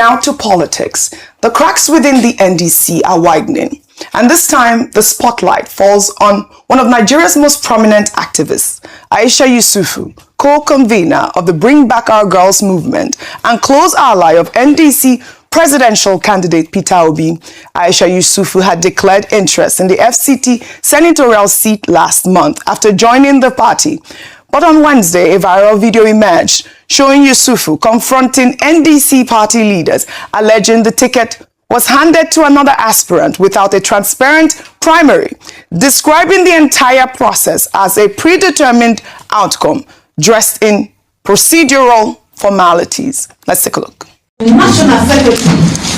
Now to politics. The cracks within the NDC are widening. And this time, the spotlight falls on one of Nigeria's most prominent activists, Aisha Yesufu, co-convener of the Bring Back Our Girls movement and close ally of NDC presidential candidate Peter Obi. Aisha Yesufu had declared interest in the FCT senatorial seat last month after joining the party. But on Wednesday, a viral video emerged showing Yesufu confronting NDC party leaders, alleging the ticket was handed to another aspirant without a transparent primary, describing the entire process as a predetermined outcome dressed in procedural formalities. Let's take a look. The National Secretary,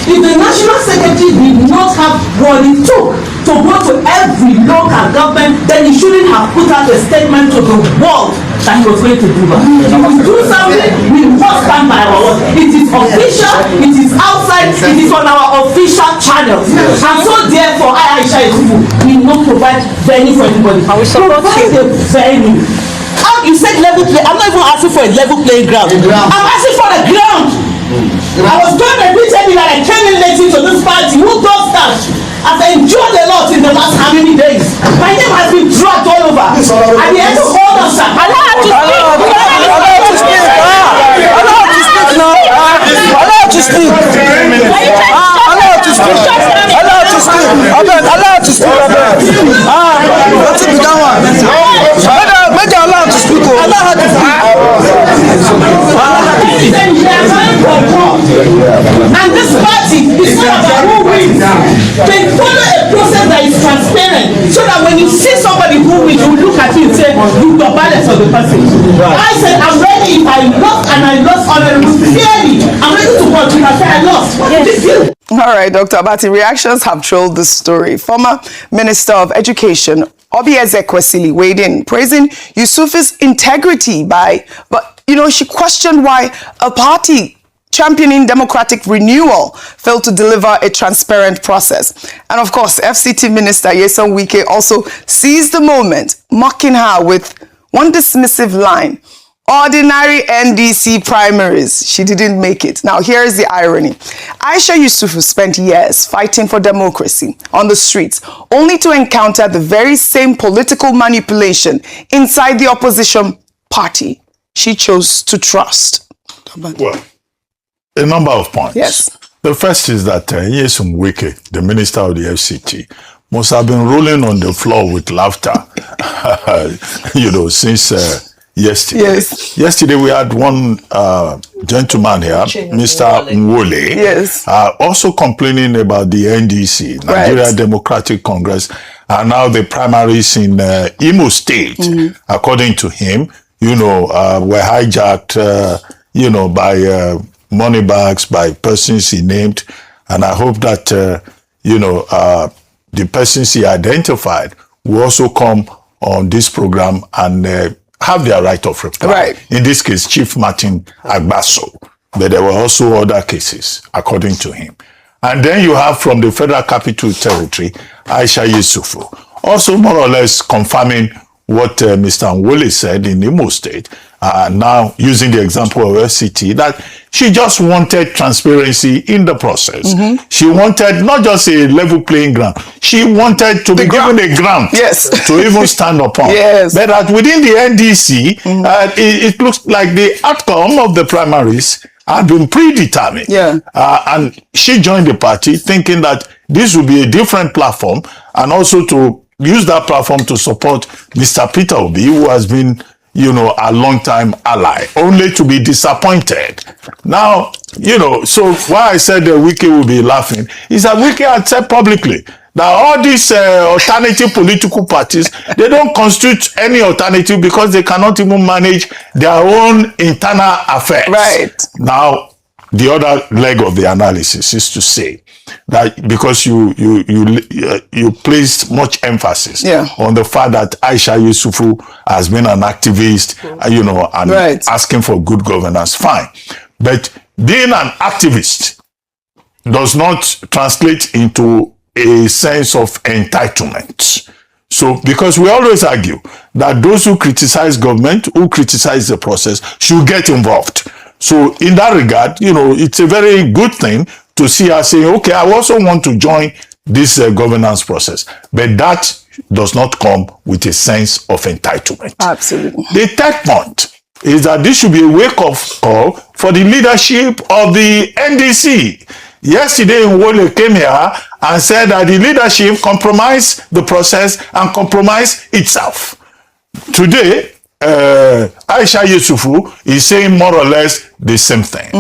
if the National Secretary did not have what it took to go to every local government, then he shouldn't have put out a statement to the world that he was going to do that. If we do something, we must stand by our word. It is official, it is outside, it is on our official channels. And so therefore, Aisha Yesufu will not provide venue for anybody. I will support you. Venue. You said level play. I'm not even asking for a level playing ground. I'm asking for a ground. I was told repeatedly that I came in late into this party. Who does that? I've enjoyed a lot in the last how many days? My name has been dragged all over. At the end of all of that, allow to speak. Allow to speak now. Allow to speak. Allow to speak. Allow to speak. Allow to speak. Let's be that one. Make her allow to speak. Allow her to speak. And this party is not about who wins. They follow a process that is transparent, so that when you see somebody who wins, you look at it and say, you the balance of the person. I said, I'm ready if I lost and I lost honorable clearly. I'm ready to watch if I say I lost. What did you do? All right, Dr. Abati, reactions have trolled this story. Former Minister of Education, Obi Ezekwesili, weighed in, praising Yesufu's integrity but she questioned why a party championing democratic renewal failed to deliver a transparent process. And of course, FCT Minister Nyesom Wike also seized the moment, mocking her with one dismissive line. Ordinary NDC primaries. She didn't make it. Now, here is the irony. Aisha Yesufu spent years fighting for democracy on the streets, only to encounter the very same political manipulation inside the opposition party she chose to trust. Well, a number of points. Yes. The first is that Nyesom Wike, the minister of the FCT, must have been rolling on the floor with laughter, since yesterday. Yes. Yesterday we had one gentleman here, Mr. Nwole, yes, also complaining about the NDC, Nigeria Democratic Congress, and now the primaries in Imo State, according to him, were hijacked, by money bags, by persons he named. And I hope that, the persons he identified will also come on this program and have their right of reply. Right. In this case, Chief Martin Agbaso. But there were also other cases, according to him. And then you have from the Federal Capital Territory, Aisha Yesufu, also more or less confirming what Mr. Nwole said in Imo State, now using the example of FCT, that she just wanted transparency in the process. She wanted not just a level playing ground, she wanted to be given a ground to even stand upon. Yes. But that within the NDC, it looks like the outcome of the primaries had been predetermined. Yeah. And she joined the party thinking that this would be a different platform, and also to use that platform to support Mr. Peter Obi, who has been, a long-time ally, only to be disappointed. Now, so why I said that Wike will be laughing is that Wike had said publicly that all these alternative political parties, they don't constitute any alternative because they cannot even manage their own internal affairs. Right. Now, the other leg of the analysis is to say that because you placed much emphasis on the fact that Aisha Yesufu has been an activist, and asking for good governance, fine. But being an activist does not translate into a sense of entitlement. So, because we always argue that those who criticize government, who criticize the process, should get involved. So in that regard, it's a very good thing to see her saying, okay, I also want to join this governance process. But that does not come with a sense of entitlement. Absolutely. The third point is that this should be a wake-up call for the leadership of the NDC. Yesterday, Nwole came here and said that the leadership compromised the process and compromised itself. Today, Aisha Yesufu is saying more or less the same thing.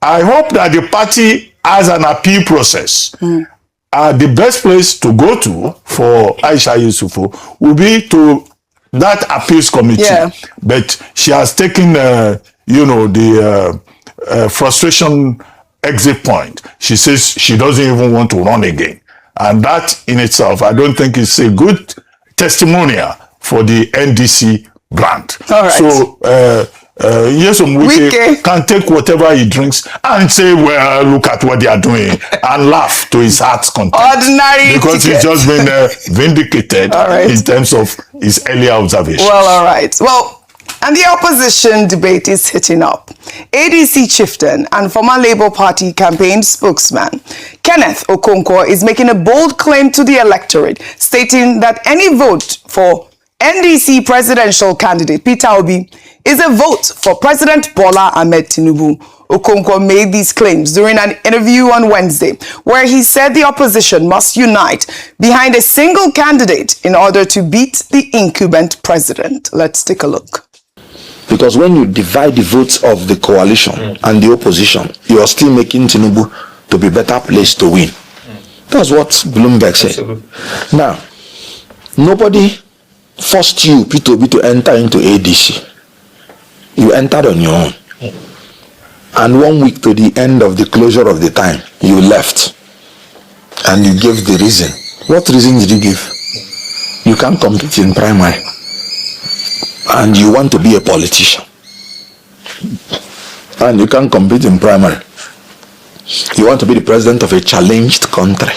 I hope that the party has an appeal process. The best place to go to for Aisha Yesufu will be to that appeals committee. Yeah. But she has taken, the frustration exit point. She says she doesn't even want to run again. And that in itself, I don't think is a good testimonial for the NDC brand. All right. So, Nyesom Wike can take whatever he drinks and say, well, look at what they are doing, and laugh to his heart's content. Ordinary because ticket. He's just been vindicated in terms of his earlier observations. Well, all right. Well, and the opposition debate is hitting up. ADC chieftain and former Labour Party campaign spokesman Kenneth Okonkwo is making a bold claim to the electorate, stating that any vote for NDC presidential candidate Peter Obi is a vote for President Bola Ahmed Tinubu. Okonkwo made these claims during an interview on Wednesday, where he said the opposition must unite behind a single candidate in order to beat the incumbent president. Let's take a look. Because when you divide the votes of the coalition and the opposition, you are still making Tinubu to be better placed to win. That's what Bloomberg said. Absolutely. Now, nobody forced you, P2B, to enter into ADC. You entered on your own. And 1 week to the end of the closure of the time, you left. And you gave the reason. What reason did you give? You can't compete in primary. And you want to be a politician. And you can't compete in primary. You want to be the president of a challenged country.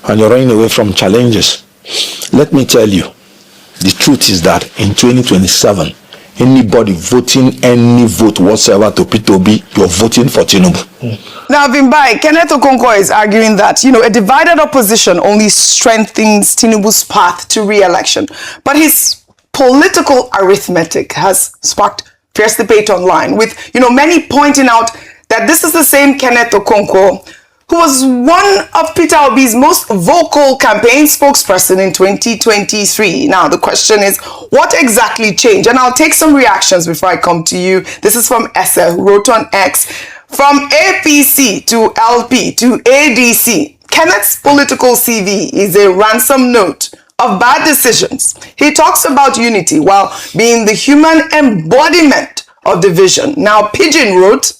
And you're running away from challenges. Let me tell you, the truth is that in 2027, anybody voting any vote whatsoever to P2B, you're voting for Tinubu. Now, Vimbai, Kenneth Okonkwo is arguing that, a divided opposition only strengthens Tinubu's path to re-election. But his political arithmetic has sparked fierce debate online, with, many pointing out that this is the same Kenneth Okonkwo who was one of Peter Obi's most vocal campaign spokesperson in 2023. Now, the question is, what exactly changed? And I'll take some reactions before I come to you. This is from Essa, who wrote on X, from APC to LP to ADC, Kenneth's political CV is a ransom note of bad decisions. He talks about unity while being the human embodiment of division. Now, Pigeon wrote,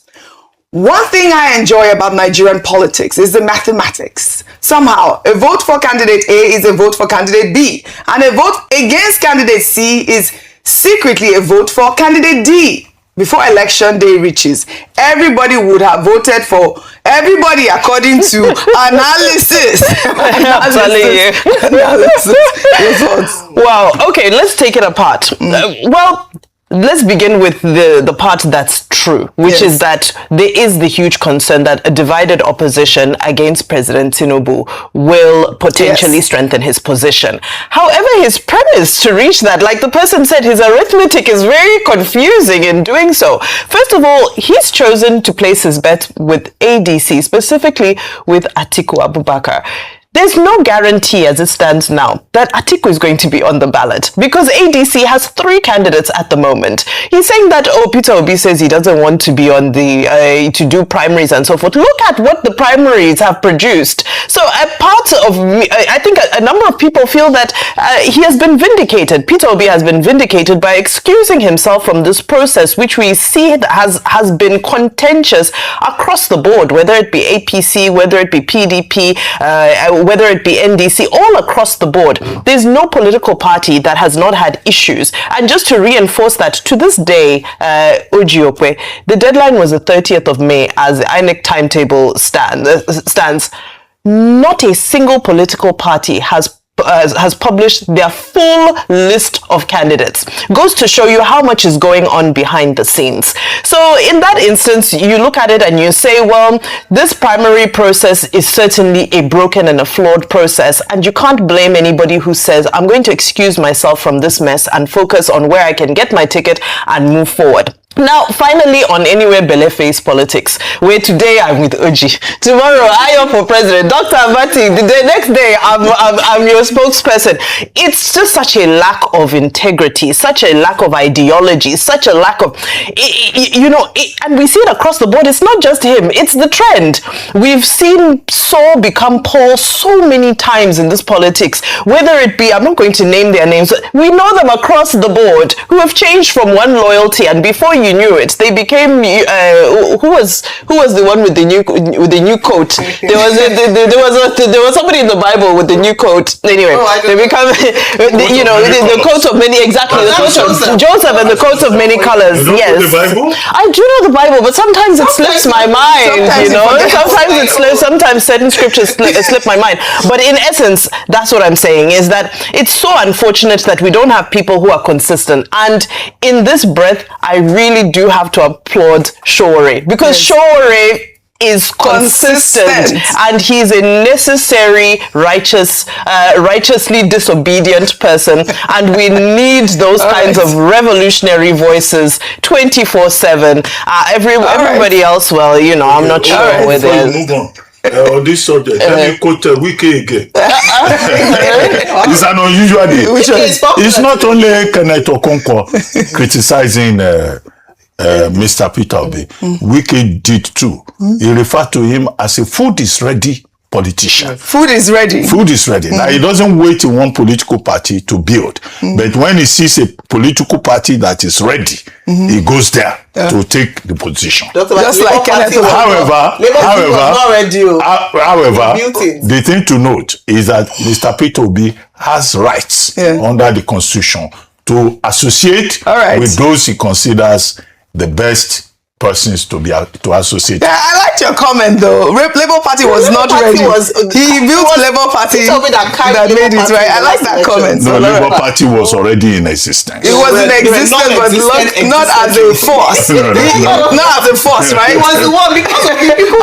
one thing I enjoy about Nigerian politics is the mathematics. Somehow, a vote for candidate A is a vote for candidate B, and a vote against candidate C is secretly a vote for candidate D. Before election day reaches, everybody would have voted for everybody according to analysis. Analysis. Wow. Okay, let's take it apart. Well, let's begin with the part that's true, which is that there is the huge concern that a divided opposition against President Tinubu will potentially strengthen his position. However, his premise to reach that, like the person said, his arithmetic is very confusing in doing so. First of all, he's chosen to place his bet with ADC, specifically with Atiku Abubakar. There's no guarantee as it stands now that Atiku is going to be on the ballot because ADC has 3 candidates at the moment. He's saying that, Peter Obi says he doesn't want to be on the, to do primaries and so forth. Look at what the primaries have produced. So a part of me, I think a number of people feel that he has been vindicated. Peter Obi has been vindicated by excusing himself from this process, which we see has been contentious across the board, whether it be APC, whether it be PDP, whether it be NDC, all across the board. There's no political party that has not had issues. And just to reinforce that, to this day, Ojiokwe, the deadline was the 30th of May as the INEC timetable stands. Not a single political party has has published their full list of candidates. Goes to show you how much is going on behind the scenes. So in that instance, you look at it and you say, well, this primary process is certainly a broken and a flawed process, and you can't blame anybody who says, I'm going to excuse myself from this mess and focus on where I can get my ticket and move forward. Now, finally, on Anywhere Belle Face Politics, where today I'm with Oji, tomorrow I am for president, Dr. Abati, the next day I'm your spokesperson. It's just such a lack of integrity, such a lack of ideology, such a lack of, and we see it across the board. It's not just him, it's the trend. We've seen Saul become Paul so many times in this politics, whether it be, I'm not going to name their names, we know them across the board, who have changed from one loyalty, and before you knew it, they became who was the one with the new coat? There was somebody in the Bible with the new coat. Anyway, they become the coat of many, exactly, the coat of Joseph and the coat of many colors. Yes, the Bible? I do know the Bible, but sometimes it slips my mind. Sometimes it slips. Sometimes certain scriptures slip my mind. But in essence, that's what I'm saying, is that it's so unfortunate that we don't have people who are consistent. And in this breath, I really do have to applaud Shore, because Shore is consistent and he's a necessary righteously disobedient person, and we need those kinds of revolutionary voices 24/7. Everybody else, well, I'm not sure where they're on this subject, let me quote Wiki again. It's an unusual day. It's not only Kenneth Okonkwo criticizing Mr. Peter Obi. Wiki did too. He referred to him as a food is ready politician. Food is ready. Food is ready. Now, he doesn't wait in one political party to build. But when he sees a political party that is ready, he goes there to take the position. Just like Kenneth. However, the thing to note is that Mr. Peter Obi has rights under the Constitution to associate with those he considers the best persons to associate. Yeah, I liked your comment though. Labour Party was not ready. He built Labour Party that made it right. I like that comment. No, Labour Party was already in existence. It was in existence, but not as a force. Not as a force, right? It was the one because of the people.